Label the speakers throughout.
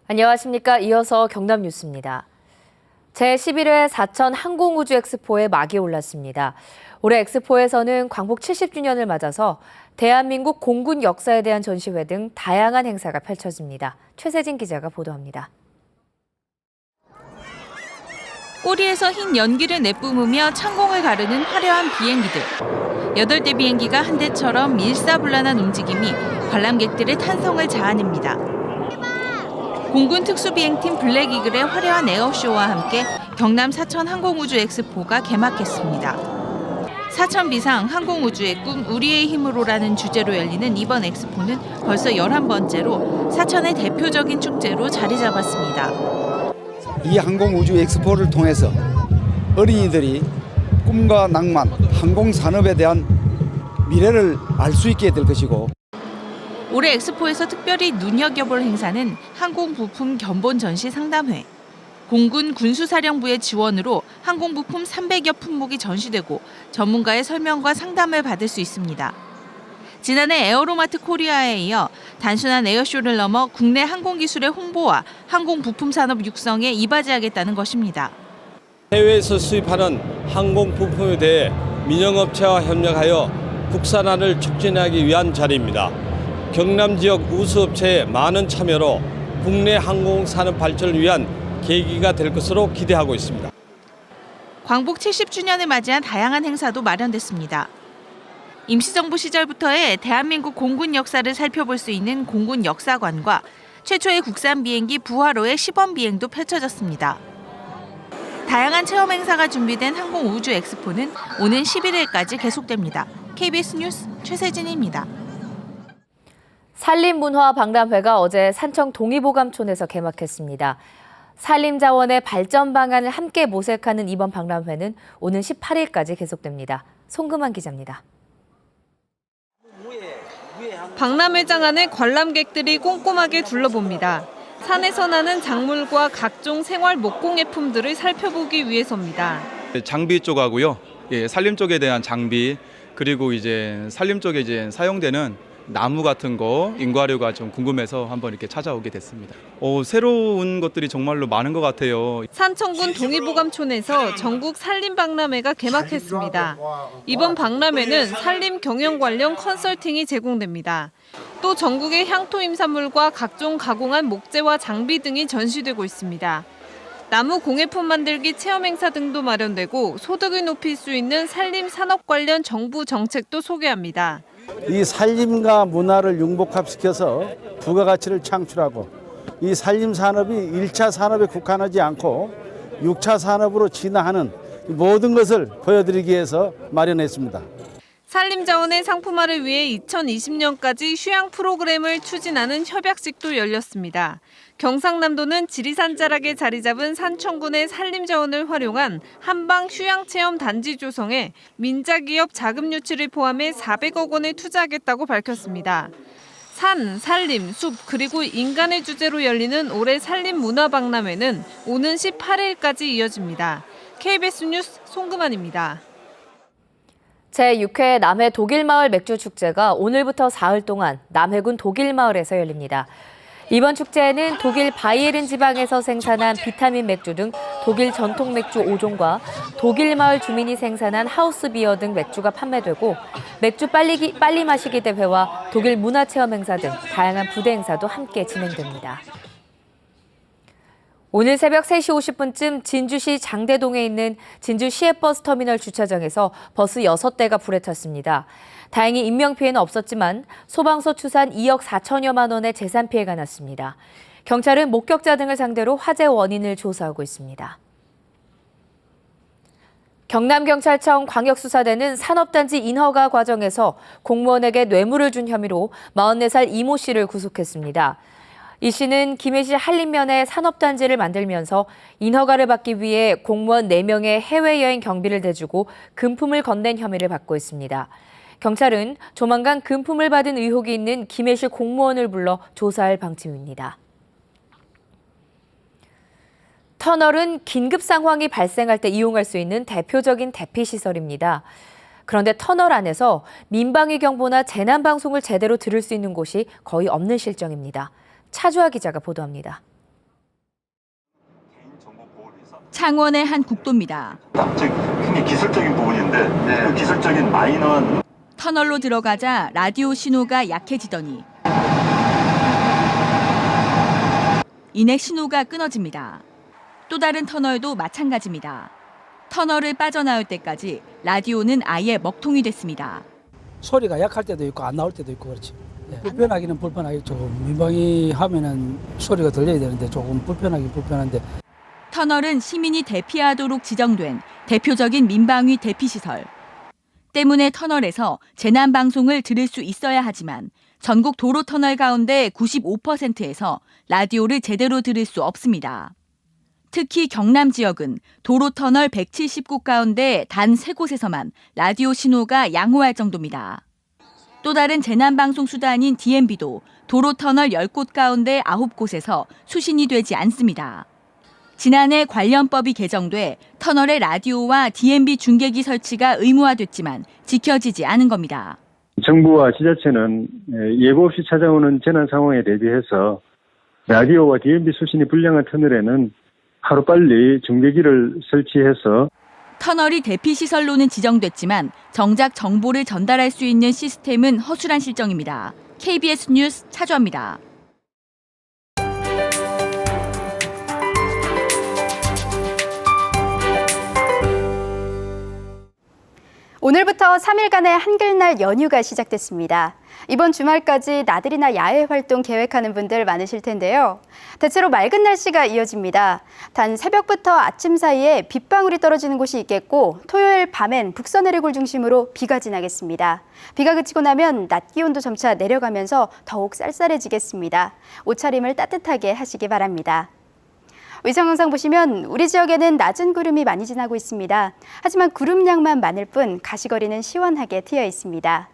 Speaker 1: 안녕하십니까. 이어서 경남 뉴스입니다. 제11회 사천 항공우주 엑스포에 막이 올랐습니다. 올해 엑스포에서는 광복 70주년을 맞아서 대한민국 공군 역사에 대한 전시회 등 다양한 행사가 펼쳐집니다. 최세진 기자가 보도합니다.
Speaker 2: 꼬리에서 흰 연기를 내뿜으며 창공을 가르는 화려한 비행기들. 8대 비행기가 한 대처럼 일사불란한 움직임이 관람객들의 탄성을 자아냅니다. 공군 특수비행팀 블랙이글의 화려한 에어쇼와 함께 경남 사천 항공우주 엑스포가 개막했습니다. 사천 비상 항공우주의 꿈 우리의 힘으로라는 주제로 열리는 이번 엑스포는 벌써 11번째로 사천의 대표적인 축제로 자리 잡았습니다.
Speaker 3: 이 항공우주 엑스포를 통해서 어린이들이 꿈과 낭만, 항공산업에 대한 미래를 알 수 있게 될 것이고,
Speaker 2: 올해 엑스포에서 특별히 눈여겨볼 행사는 항공부품 견본 전시 상담회. 공군 군수사령부의 지원으로 항공부품 300여 품목이 전시되고 전문가의 설명과 상담을 받을 수 있습니다. 지난해 에어로마트 코리아에 이어 단순한 에어쇼를 넘어 국내 항공기술의 홍보와 항공부품 산업 육성에 이바지하겠다는 것입니다.
Speaker 4: 해외에서 수입하는 항공부품에 대해 민영업체와 협력하여 국산화를 촉진하기 위한 자리입니다. 경남 지역 우수업체의 많은 참여로 국내 항공산업 발전을 위한 계기가 될 것으로 기대하고 있습니다.
Speaker 2: 광복 70주년을 맞이한 다양한 행사도 마련됐습니다. 임시정부 시절부터의 대한민국 공군 역사를 살펴볼 수 있는 공군 역사관과 최초의 국산 비행기 부하로의 시범 비행도 펼쳐졌습니다. 다양한 체험 행사가 준비된 항공우주 엑스포는 오는 11일까지 계속됩니다. KBS 뉴스 최세진입니다.
Speaker 1: 산림문화박람회가 어제 산청 동의보감촌에서 개막했습니다. 산림자원의 발전 방안을 함께 모색하는 이번 박람회는 오는 18일까지 계속됩니다. 송금환 기자입니다.
Speaker 5: 박람회장 안에 관람객들이 꼼꼼하게 둘러봅니다. 산에서 나는 작물과 각종 생활 목공예품들을 살펴보기 위해서입니다.
Speaker 6: 장비 쪽하고요. 산림 쪽에 대한 장비, 그리고 이제 산림 쪽에 이제 사용되는 나무 같은 거, 인과류가 좀 궁금해서 한번 이렇게 찾아오게 됐습니다. 새로운 것들이 정말로 많은 것 같아요.
Speaker 5: 산청군 동의보감촌에서 전국 산림박람회가 개막했습니다. 이번 박람회는 산림 경영 관련 컨설팅이 제공됩니다. 또 전국의 향토 임산물과 각종 가공한 목재와 장비 등이 전시되고 있습니다. 나무 공예품 만들기 체험 행사 등도 마련되고 소득을 높일 수 있는 산림 산업 관련 정부 정책도 소개합니다.
Speaker 7: 이 산림과 문화를 융복합시켜서 부가가치를 창출하고 이 산림 산업이 1차 산업에 국한하지 않고 6차 산업으로 진화하는 모든 것을 보여드리기 위해서 마련했습니다.
Speaker 5: 산림자원의 상품화를 위해 2020년까지 휴양 프로그램을 추진하는 협약식도 열렸습니다. 경상남도는 지리산 자락에 자리 잡은 산청군의 산림자원을 활용한 한방 휴양체험 단지 조성에 민자기업 자금 유치를 포함해 400억 원을 투자하겠다고 밝혔습니다. 산, 산림, 숲, 그리고 인간의 주제로 열리는 올해 산림문화박람회는 오는 18일까지 이어집니다. KBS 뉴스 송금환입니다.
Speaker 1: 제6회 남해 독일마을 맥주축제가 오늘부터 사흘 동안 남해군 독일마을에서 열립니다. 이번 축제에는 독일 바이에른 지방에서 생산한 비타민 맥주 등 독일 전통 맥주 5종과 독일 마을 주민이 생산한 하우스비어 등 맥주가 판매되고 맥주 빨리 마시기 대회와 독일 문화체험 행사 등 다양한 부대 행사도 함께 진행됩니다. 오늘 새벽 3시 50분쯤 진주시 장대동에 있는 진주 시외버스터미널 주차장에서 버스 6대가 불에 탔습니다. 다행히 인명피해는 없었지만 소방서 추산 2억 4천여만 원의 재산 피해가 났습니다. 경찰은 목격자 등을 상대로 화재 원인을 조사하고 있습니다. 경남경찰청 광역수사대는 산업단지 인허가 과정에서 공무원에게 뇌물을 준 혐의로 44살 이모 씨를 구속했습니다. 이 씨는 김해시 한림면에 산업단지를 만들면서 인허가를 받기 위해 공무원 4명의 해외여행 경비를 대주고 금품을 건넨 혐의를 받고 있습니다. 경찰은 조만간 금품을 받은 의혹이 있는 김해시 공무원을 불러 조사할 방침입니다. 터널은 긴급 상황이 발생할 때 이용할 수 있는 대표적인 대피시설입니다. 그런데 터널 안에서 민방위 경보나 재난방송을 제대로 들을 수 있는 곳이 거의 없는 실정입니다. 차주아 기자가 보도합니다.
Speaker 2: 창원의 한 국도입니다.
Speaker 8: 즉 굉장히 기술적인 부분인데 그 기술적인 마이너한
Speaker 2: 터널로 들어가자 라디오 신호가 약해지더니 이내 신호가 끊어집니다. 또 다른 터널도 마찬가지입니다. 터널을 빠져나올 때까지 라디오는 아예 먹통이 됐습니다.
Speaker 9: 소리가 약할 때도 있고 안 나올 때도 있고 그렇지. 불편하기는 불편하겠죠. 민방위 하면은 소리가 들려야 되는데 조금 불편하긴 불편한데.
Speaker 2: 터널은 시민이 대피하도록 지정된 대표적인 민방위 대피시설. 때문에 터널에서 재난 방송을 들을 수 있어야 하지만 전국 도로 터널 가운데 95%에서 라디오를 제대로 들을 수 없습니다. 특히 경남 지역은 도로 터널 170곳 가운데 단 3곳에서만 라디오 신호가 양호할 정도입니다. 또 다른 재난 방송 수단인 DMB도 도로 터널 10곳 가운데 9곳에서 수신이 되지 않습니다. 지난해 관련법이 개정돼 터널에 라디오와 DMB 중계기 설치가 의무화됐지만 지켜지지 않은 겁니다.
Speaker 10: 정부와 지자체는 예고 없이 찾아오는 재난 상황에 대비해서 라디오와 DMB 수신이 불량한 터널에는 하루빨리 중계기를 설치해서
Speaker 2: 터널이 대피시설로는 지정됐지만 정작 정보를 전달할 수 있는 시스템은 허술한 실정입니다. KBS 뉴스 차주아입니다.
Speaker 11: 오늘부터 3일간의 한글날 연휴가 시작됐습니다. 이번 주말까지 나들이나 야외 활동 계획하는 분들 많으실 텐데요. 대체로 맑은 날씨가 이어집니다. 단 새벽부터 아침 사이에 빗방울이 떨어지는 곳이 있겠고 토요일 밤엔 북서 내륙을 중심으로 비가 지나겠습니다. 비가 그치고 나면 낮 기온도 점차 내려가면서 더욱 쌀쌀해지겠습니다. 옷차림을 따뜻하게 하시기 바랍니다. 위성 영상 보시면 우리 지역에는 낮은 구름이 많이 지나고 있습니다. 하지만 구름량만 많을 뿐 가시거리는 시원하게 트여 있습니다.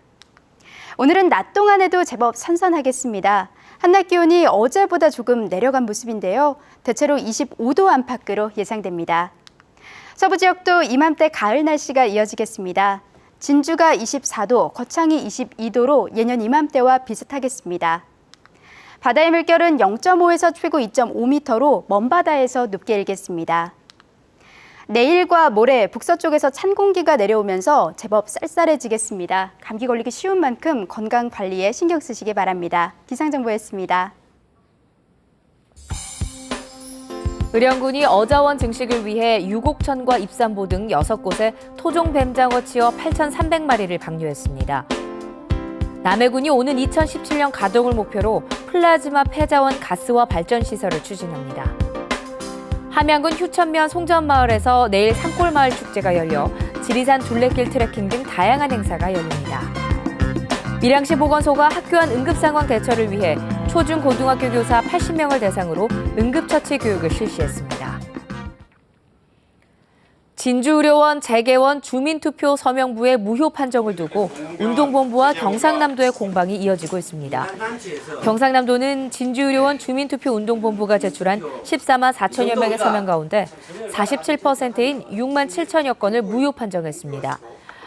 Speaker 11: 오늘은 낮 동안에도 제법 선선하겠습니다. 한낮 기온이 어제보다 조금 내려간 모습인데요. 대체로 25도 안팎으로 예상됩니다. 서부 지역도 이맘때 가을 날씨가 이어지겠습니다. 진주가 24도, 거창이 22도로 예년 이맘때와 비슷하겠습니다. 바다의 물결은 0.5에서 최고 2.5m로 먼바다에서 높게 일겠습니다. 내일과 모레 북서쪽에서 찬 공기가 내려오면서 제법 쌀쌀해지겠습니다. 감기 걸리기 쉬운 만큼 건강 관리에 신경 쓰시기 바랍니다. 기상정보였습니다.
Speaker 1: 의령군이 어자원 증식을 위해 유곡천과 입산보 등 6곳에 토종 뱀장어 치어 8,300마리를 방류했습니다. 남해군이 오는 2017년 가동을 목표로 플라즈마 폐자원 가스화 발전 시설을 추진합니다. 함양군 휴천면 송전마을에서 내일 산골마을 축제가 열려 지리산 둘레길 트레킹 등 다양한 행사가 열립니다. 밀양시 보건소가 학교 안 응급상황 대처를 위해 초중 고등학교 교사 80명을 대상으로 응급처치 교육을 실시했습니다. 진주의료원 재개원 주민투표 서명부의 무효 판정을 두고 운동본부와 경상남도의 공방이 이어지고 있습니다. 경상남도는 진주의료원 주민투표 운동본부가 제출한 14만 4천여 명의 서명 가운데 47%인 6만 7천여 건을 무효 판정했습니다.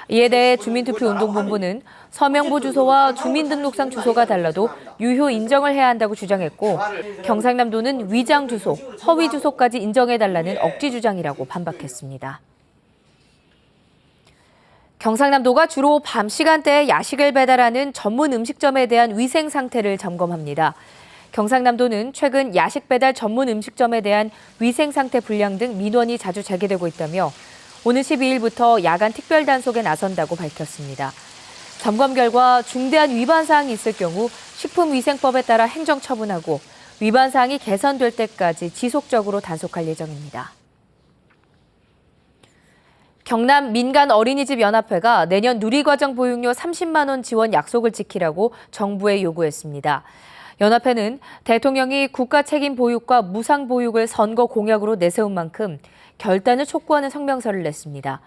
Speaker 1: 이에 대해 주민투표 운동본부는 서명부 주소와 주민등록상 주소가 달라도 유효 인정을 해야 한다고 주장했고 경상남도는 위장 주소, 허위 주소까지 인정해달라는 억지 주장이라고 반박했습니다. 경상남도가 주로 밤 시간대에 야식을 배달하는 전문 음식점에 대한 위생 상태를 점검합니다. 경상남도는 최근 야식 배달 전문 음식점에 대한 위생 상태 불량 등 민원이 자주 제기되고 있다며 오늘 12일부터 야간 특별 단속에 나선다고 밝혔습니다. 점검 결과 중대한 위반 사항이 있을 경우 식품위생법에 따라 행정 처분하고 위반 사항이 개선될 때까지 지속적으로 단속할 예정입니다. 경남 민간어린이집연합회가 내년 누리과정 보육료 30만 원 지원 약속을 지키라고 정부에 요구했습니다. 연합회는 대통령이 국가 책임 보육과 무상 보육을 선거 공약으로 내세운 만큼 결단을 촉구하는 성명서를 냈습니다.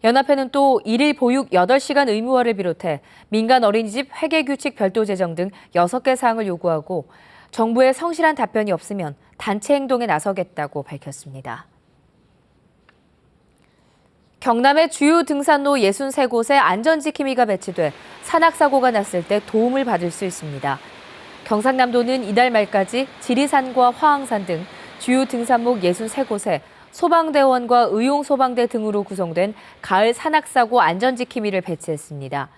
Speaker 1: 연합회는 또 일일 보육 8시간 의무화를 비롯해 민간 어린이집 회계규칙 별도 제정 등 6개 사항을 요구하고 정부의 성실한 답변이 없으면 단체 행동에 나서겠다고 밝혔습니다. 경남의 주요 등산로 63곳에 안전지킴이가 배치돼 산악사고가 났을 때 도움을 받을 수 있습니다. 경상남도는 이달 말까지 지리산과 화왕산 등 주요 등산목 63곳에 소방대원과 의용소방대 등으로 구성된 가을 산악사고 안전지킴이를 배치했습니다.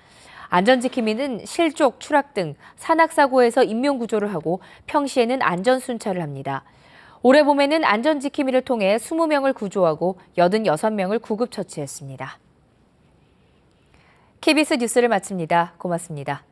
Speaker 1: 안전지킴이는 실족, 추락 등 산악사고에서 인명구조를 하고 평시에는 안전순찰을 합니다. 올해 봄에는 안전지킴이를 통해 20명을 구조하고 86명을 구급처치했습니다. KBS 뉴스를 마칩니다. 고맙습니다.